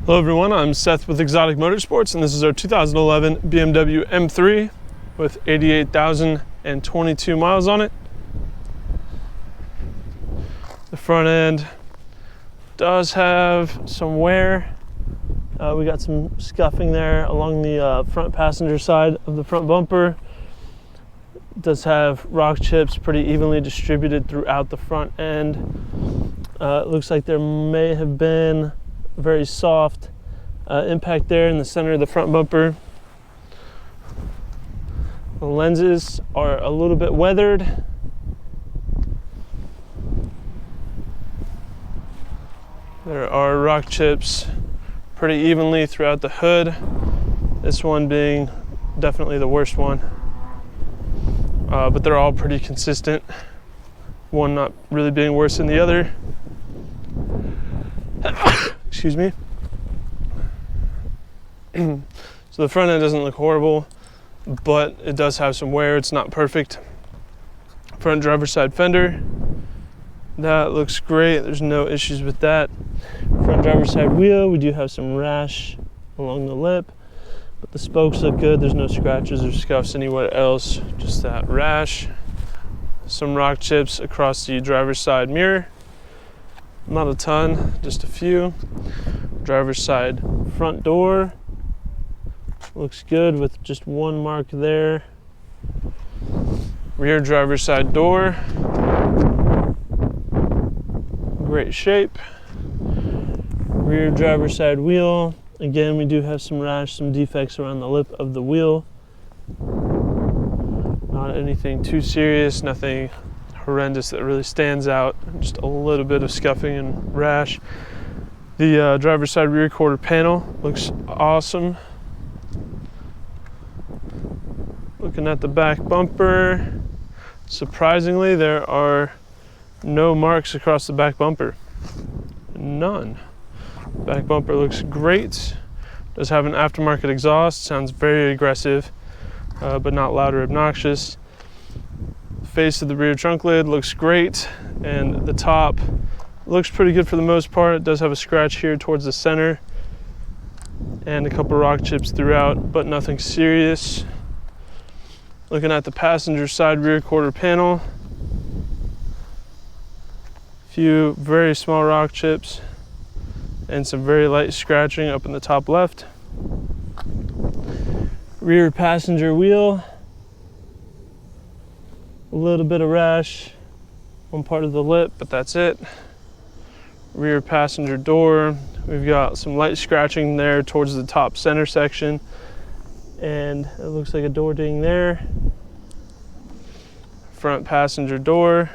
Hello everyone, I'm Seth with Exotic Motorsports, and this is our 2011 BMW M3 with 88,022 miles on it. The front end does have some wear. We got some scuffing there along the front passenger side of the front bumper. It does have rock chips pretty evenly distributed throughout the front end. It looks like there may have been very soft impact there in the center of the front bumper. The lenses are a little bit weathered. There are rock chips pretty evenly throughout the hood, this one being definitely the worst one. But they're all pretty consistent, one not really being worse than the other. Excuse me. So the front end doesn't look horrible, but it does have some wear. It's not perfect. Front driver's side fender, that looks great. There's no issues with that. Front driver's side wheel, we do have some rash along the lip, but the spokes look good. There's no scratches or scuffs anywhere else, just that rash. Some rock chips across the driver's side mirror. Not a ton, just a few. Driver's side front door looks good with just one mark there. Rear driver's side door, great shape. Rear driver's side wheel, again we do have some rash, some defects around the lip of the wheel. Not anything too serious, nothing horrendous that really stands out, just a little bit of scuffing and rash. The driver's side rear quarter panel looks awesome. Looking at the back bumper, surprisingly there are no marks across the back bumper, none. Back bumper looks great. Does have an aftermarket exhaust, sounds very aggressive, but not loud or obnoxious. Face of the rear trunk lid looks great, and the top looks pretty good for the most part. It does have a scratch here towards the center and a couple rock chips throughout, but nothing serious. Looking at the passenger side rear quarter panel, a few very small rock chips and some very light scratching up in the top left. Rear passenger wheel, a little bit of rash on part of the lip, but that's it. Rear passenger door, we've got some light scratching there towards the top center section, and it looks like a door ding there. Front passenger door,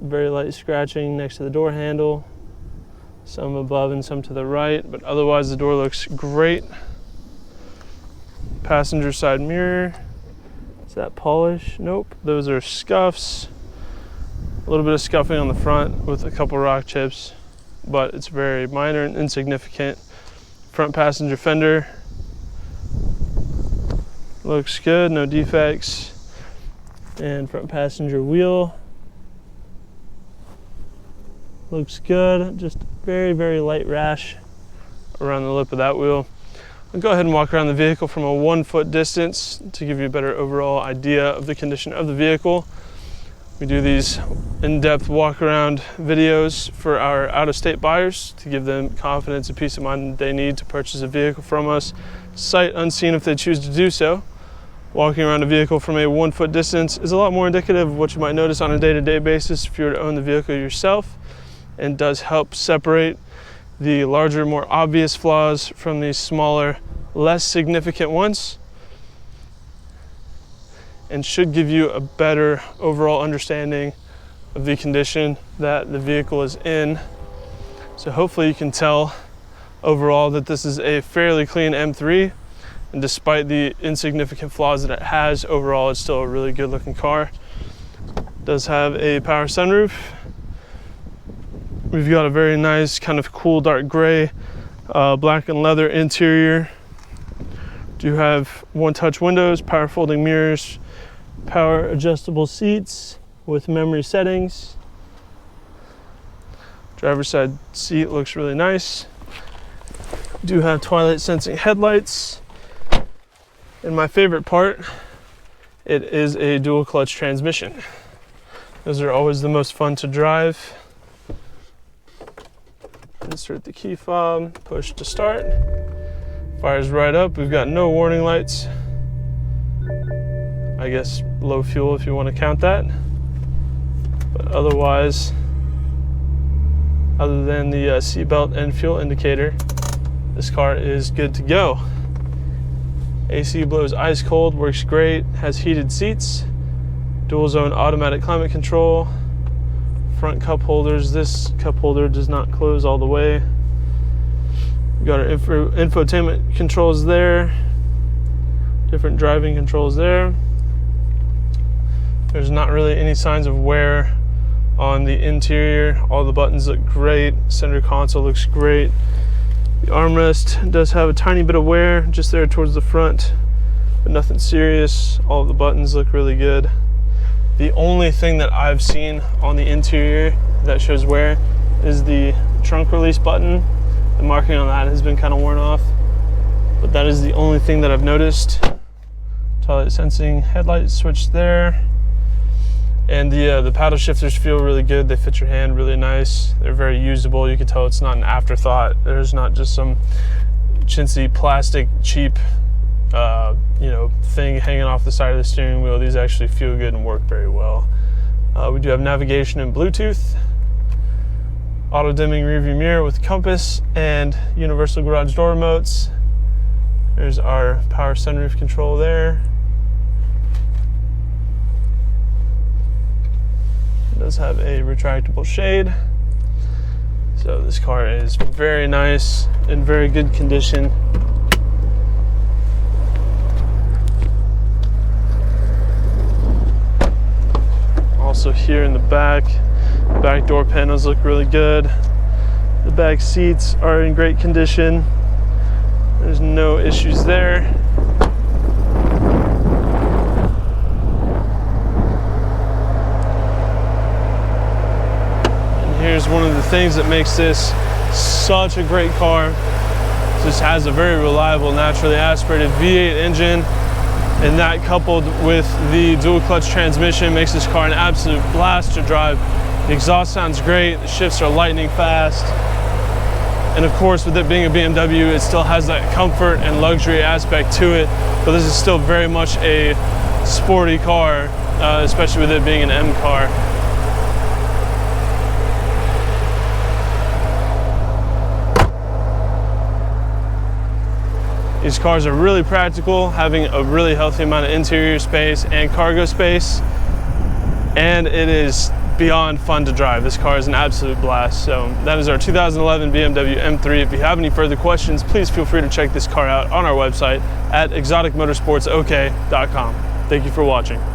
very light scratching next to the door handle, some above and some to the right, but otherwise the door looks great. Passenger side mirror, is that polish? Nope, those are scuffs. A little bit of scuffing on the front with a couple rock chips, but it's very minor and insignificant. Front passenger fender looks good, no defects. And front passenger wheel looks good, just very, very light rash around the lip of that wheel. I'll go ahead and walk around the vehicle from a 1 foot distance to give you a better overall idea of the condition of the vehicle. We do these in-depth walk-around videos for our out-of-state buyers to give them confidence and peace of mind they need to purchase a vehicle from us, sight unseen if they choose to do so. Walking around a vehicle from a 1 foot distance is a lot more indicative of what you might notice on a day-to-day basis if you were to own the vehicle yourself, and does help separate the larger, more obvious flaws from the smaller, less significant ones, and should give you a better overall understanding of the condition that the vehicle is in. So hopefully you can tell overall that this is a fairly clean M3, and despite the insignificant flaws that it has, overall it's still a really good looking car. It does have a power sunroof. We've got a very nice kind of cool dark gray, black and leather interior. Do have one-touch windows, power folding mirrors, power adjustable seats with memory settings. Driver's side seat looks really nice. Do have twilight sensing headlights. And my favorite part, it is a dual clutch transmission. Those are always the most fun to drive. Insert the key fob, push to start. Fires right up. We've got no warning lights. I guess low fuel if you want to count that. But otherwise, other than the seatbelt and fuel indicator, this car is good to go. AC blows ice cold, works great, has heated seats, dual zone automatic climate control, front cup holders. This cup holder does not close all the way. We've got our infotainment controls there, different driving controls there. There's not really any signs of wear on the interior. All the buttons look great. Center console looks great. The armrest does have a tiny bit of wear just there towards the front, but nothing serious. All of the buttons look really good. The only thing that I've seen on the interior that shows wear is the trunk release button. The marking on that has been kind of worn off, but that is the only thing that I've noticed. Twilight sensing headlight switch there. And the paddle shifters feel really good. They fit your hand really nice. They're very usable. You can tell it's not an afterthought. There's not just some chintzy plastic cheap thing hanging off the side of the steering wheel. These actually feel good and work very well. We do have navigation and Bluetooth, auto dimming rearview mirror with compass, and universal garage door remotes. There's our power sunroof control there. It does have a retractable shade. So this car is very nice, in very good condition. Also here in the back door panels look really good. The back seats are in great condition. There's no issues there. And here's one of the things that makes this such a great car. It just has a very reliable, naturally aspirated V8 engine. And that, coupled with the dual clutch transmission, makes this car an absolute blast to drive. The exhaust sounds great, the shifts are lightning fast. And of course, with it being a BMW, it still has that comfort and luxury aspect to it, but this is still very much a sporty car, especially with it being an M car. These cars are really practical, having a really healthy amount of interior space and cargo space, and it is beyond fun to drive. This car is an absolute blast. So that is our 2011 BMW M3. If you have any further questions, please feel free to check this car out on our website at exoticmotorsportsok.com. Thank you for watching.